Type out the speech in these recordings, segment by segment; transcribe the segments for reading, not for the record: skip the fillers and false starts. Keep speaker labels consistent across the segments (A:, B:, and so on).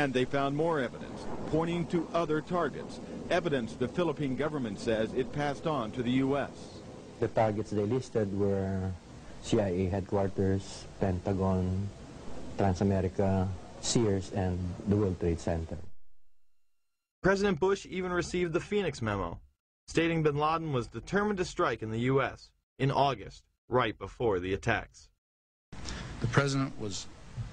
A: And they found more evidence, pointing to other targets, evidence the Philippine government says it passed on to the U.S.
B: The targets they listed were CIA headquarters, Pentagon, Transamerica, Sears, and the World Trade Center.
C: President Bush even received the Phoenix memo, stating bin Laden was determined to strike in the U.S. in August, right before the attacks.
D: The president was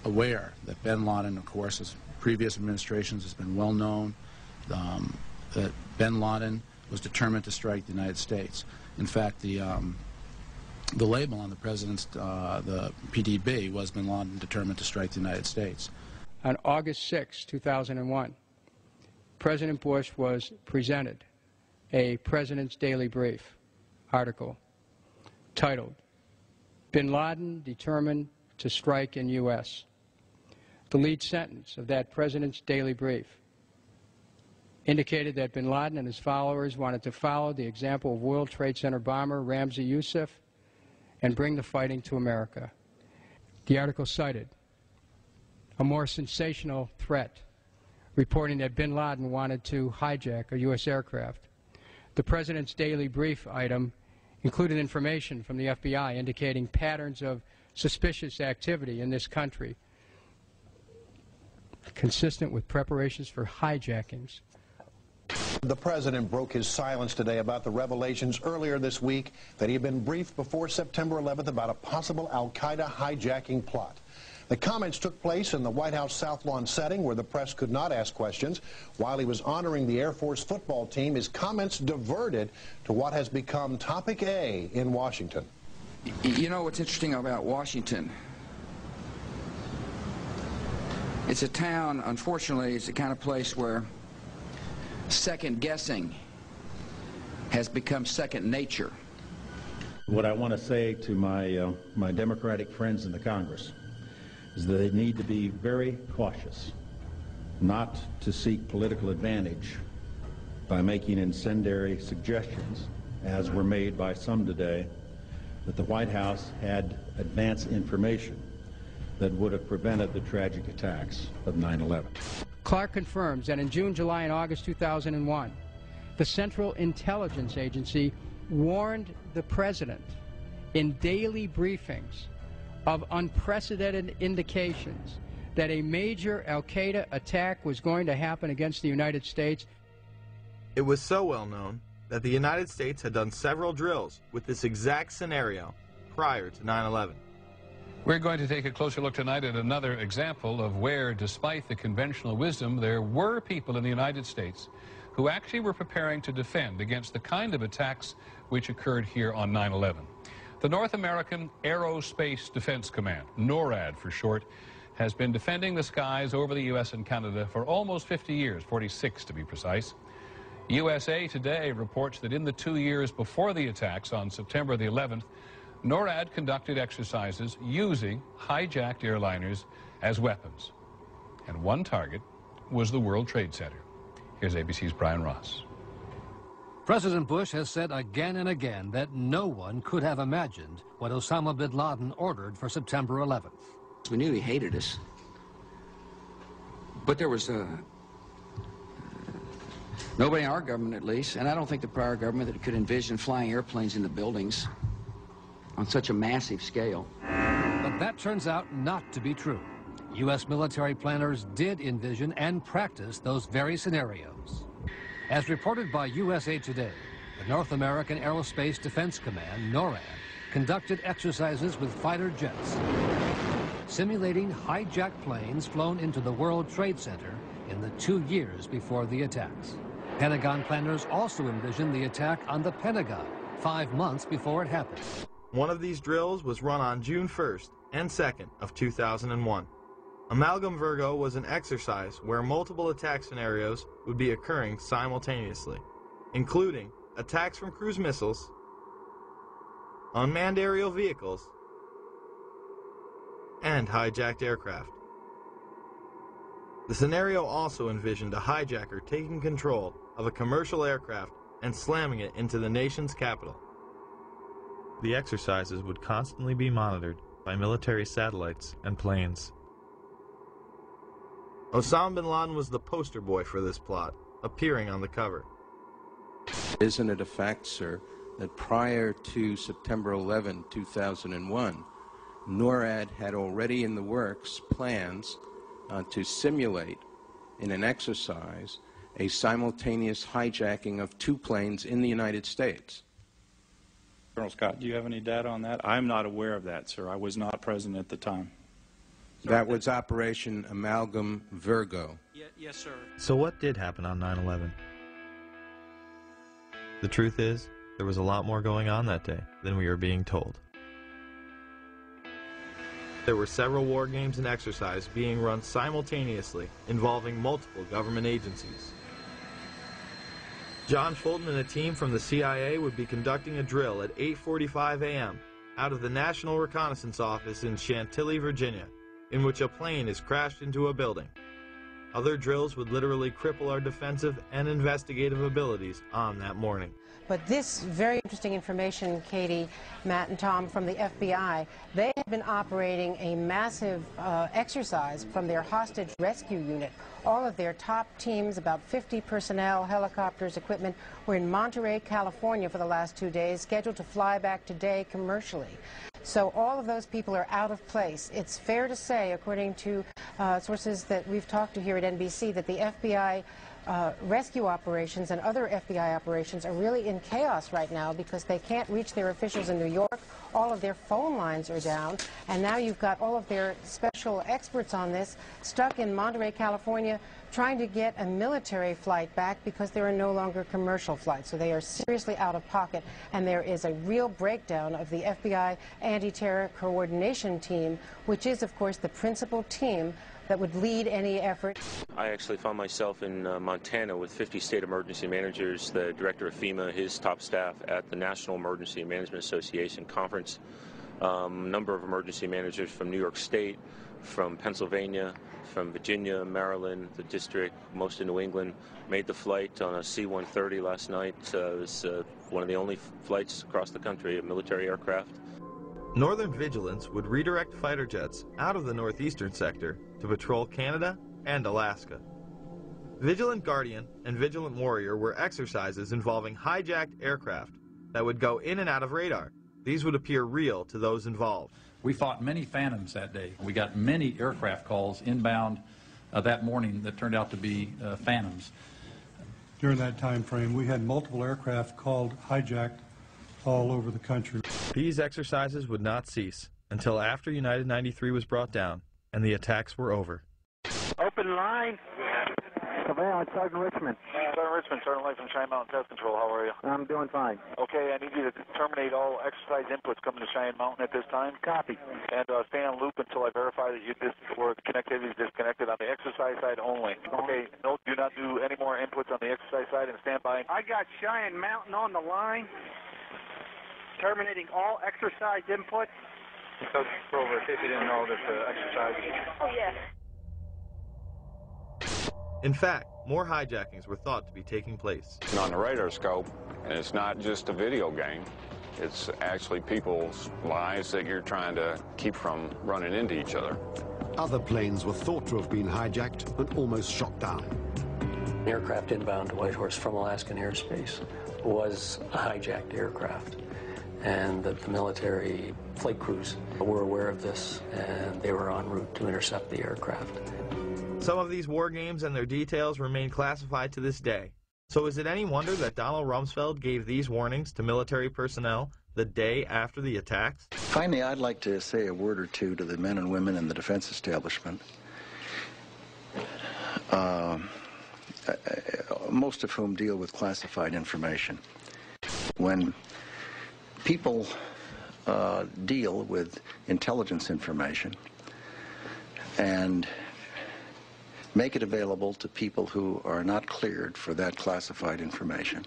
D: aware that bin Laden, of course, as previous administrations has been well known, that bin Laden was determined to strike the United States. In fact, the label on the president's, the PDB, was bin Laden determined to strike the United States.
E: On August 6, 2001, President Bush was presented a President's Daily Brief article titled, "Bin Laden Determined to Strike in U.S." The lead sentence of that President's Daily Brief indicated that bin Laden and his followers wanted to follow the example of World Trade Center bomber Ramzi Yousef and bring the fighting to America. The article cited a more sensational threat, reporting that bin Laden wanted to hijack a U.S. aircraft. The President's Daily Brief item included information from the FBI indicating patterns of suspicious activity in this country, consistent with preparations for hijackings.
F: The president broke his silence today about the revelations earlier this week that he had been briefed before September 11th about a possible al-Qaeda hijacking plot. The comments took place in the White House South Lawn setting where the press could not ask questions. While he was honoring the Air Force football team, his comments diverted to what has become topic A in Washington.
G: You know what's interesting about Washington? It's a town, unfortunately, it's the kind of place where second guessing has become second nature.
H: What I want to say to my Democratic friends in the Congress is that they need to be very cautious not to seek political advantage by making incendiary suggestions, as were made by some today, that the White House had advance information that would have prevented the tragic attacks of 9/11.
E: Clark confirms that in June, July, and August 2001, the Central Intelligence Agency warned the President in daily briefings of unprecedented indications that a major al-Qaeda attack was going to happen against the United States.
C: It was so well known that the United States had done several drills with this exact scenario prior to 9/11.
I: We're going to take a closer look tonight at another example of where, despite the conventional wisdom, there were people in the United States who actually were preparing to defend against the kind of attacks which occurred here on 9/11. The North American Aerospace Defense Command, NORAD for short, has been defending the skies over the U.S. and Canada for almost 50 years, 46 to be precise. USA Today reports that in the 2 years before the attacks on September the 11th, NORAD conducted exercises using hijacked airliners as weapons. And one target was the World Trade Center. Here's ABC's Brian Ross.
J: President Bush has said again and again that no one could have imagined what Osama bin Laden ordered for September 11th.
G: We knew he hated us, but there was nobody in our government, at least, and I don't think the prior government, that could envision flying airplanes into buildings on such a massive scale.
J: But that turns out not to be true. U.S. military planners did envision and practice those very scenarios. As reported by USA Today, the North American Aerospace Defense Command, NORAD, conducted exercises with fighter jets, simulating hijacked planes flown into the World Trade Center in the 2 years before the attacks. Pentagon planners also envisioned the attack on the Pentagon 5 months before it happened.
C: One of these drills was run on June 1st and 2nd of 2001. Amalgam Virgo was an exercise where multiple attack scenarios would be occurring simultaneously, including attacks from cruise missiles, unmanned aerial vehicles, and hijacked aircraft. The scenario also envisioned a hijacker taking control of a commercial aircraft and slamming it into the nation's capital. The exercises would constantly be monitored by military satellites and planes. Osama bin Laden was the poster boy for this plot, appearing on the cover.
K: Isn't it a fact, sir, that prior to September 11, 2001, NORAD had already in the works plans to simulate in an exercise a simultaneous hijacking of 2 planes in the United States?
L: Colonel Scott, do you have any data on that? I'm not aware of that, sir. I was not present at the time.
K: That was Operation Amalgam Virgo.
M: Yes, sir.
C: So what did happen on 9/11? The truth is, there was a lot more going on that day than we are being told. There were several war games and exercises being run simultaneously, involving multiple government agencies. John Fulton and a team from the CIA would be conducting a drill at 8:45 a.m. out of the National Reconnaissance Office in Chantilly, Virginia, in which a plane has crashed into a building. Other drills would literally cripple our defensive and investigative abilities on that morning.
N: But this very interesting information, Katie, Matt, and Tom, from the FBI, they have been operating a massive exercise from their hostage rescue unit. All of their top teams, about 50 personnel, helicopters, equipment, were in Monterey, California for the last 2 days, scheduled to fly back today commercially. So all of those people are out of place. It's fair to say, according to sources that we've talked to here at NBC, that the FBI rescue operations and other FBI operations are really in chaos right now because they can't reach their officials in New York. All of their phone lines are down, and now you've got all of their special experts on this stuck in Monterey, California, trying to get a military flight back because there are no longer commercial flights. So they are seriously out of pocket, and there is a real breakdown of the FBI anti-terror coordination team, which is, of course, the principal team that would lead any effort.
O: I actually found myself in Montana with 50 state emergency managers, the director of FEMA, his top staff at the National Emergency Management Association conference, number of emergency managers from New York State, from Pennsylvania, from Virginia, Maryland, the district, most in New England, made the flight on a C-130 last night. It was one of the only flights across the country, a military aircraft.
C: Northern Vigilance would redirect fighter jets out of the northeastern sector to patrol Canada and Alaska. Vigilant Guardian and Vigilant Warrior were exercises involving hijacked aircraft that would go in and out of radar. These would appear real to those involved.
P: We fought many phantoms that day. We got many aircraft calls inbound that morning that turned out to be phantoms.
Q: During that time frame, we had multiple aircraft called hijacked all over the country.
C: These exercises would not cease until after United 93 was brought down and the attacks were over.
R: Open line. Surveillance, Sergeant Richmond.
S: Sergeant Richmond, Sergeant Light from Cheyenne Mountain Pest Control. How are you?
R: I'm doing fine.
S: Okay, I need you to terminate all exercise inputs coming to Cheyenne Mountain at this time.
R: Copy.
S: And stay on loop until I verify that connectivity is disconnected on the exercise side only. Okay, no, do not do any more inputs on the exercise side and stand by.
R: I got Cheyenne Mountain on the line. Terminating all exercise inputs.
S: So, over, in case you didn't know, that exercise.
R: Oh, yes.
C: In fact, more hijackings were thought to be taking place.
T: On the radar scope, and it's not just a video game. It's actually people's lives that you're trying to keep from running into each other.
U: Other planes were thought to have been hijacked and almost shot down.
V: An aircraft inbound to Whitehorse from Alaskan airspace was a hijacked aircraft, and that the military flight crews were aware of this, and they were en route to intercept the aircraft.
C: Some of these war games and their details remain classified to this day. So is it any wonder that Donald Rumsfeld gave these warnings to military personnel the day after the attacks?
W: Finally, I'd like to say a word or two to the men and women in the defense establishment, most of whom deal with classified information. When people deal with intelligence information and make it available to people who are not cleared for that classified information,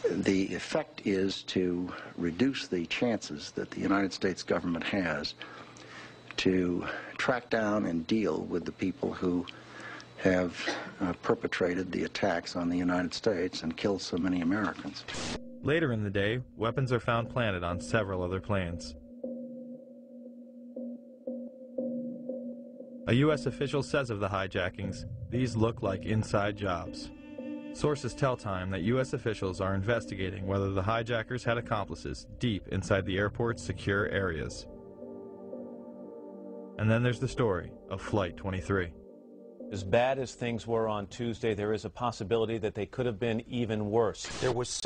W: the effect is to reduce the chances that the United States government has to track down and deal with the people who have perpetrated the attacks on the United States and killed so many Americans.
C: Later in the day, weapons are found planted on several other planes. A U.S. official says of the hijackings, these look like inside jobs. Sources tell Time that U.S. officials are investigating whether the hijackers had accomplices deep inside the airport's secure areas. And then there's the story of Flight 23.
A: As bad as things were on Tuesday, there is a possibility that they could have been even worse.
B: There was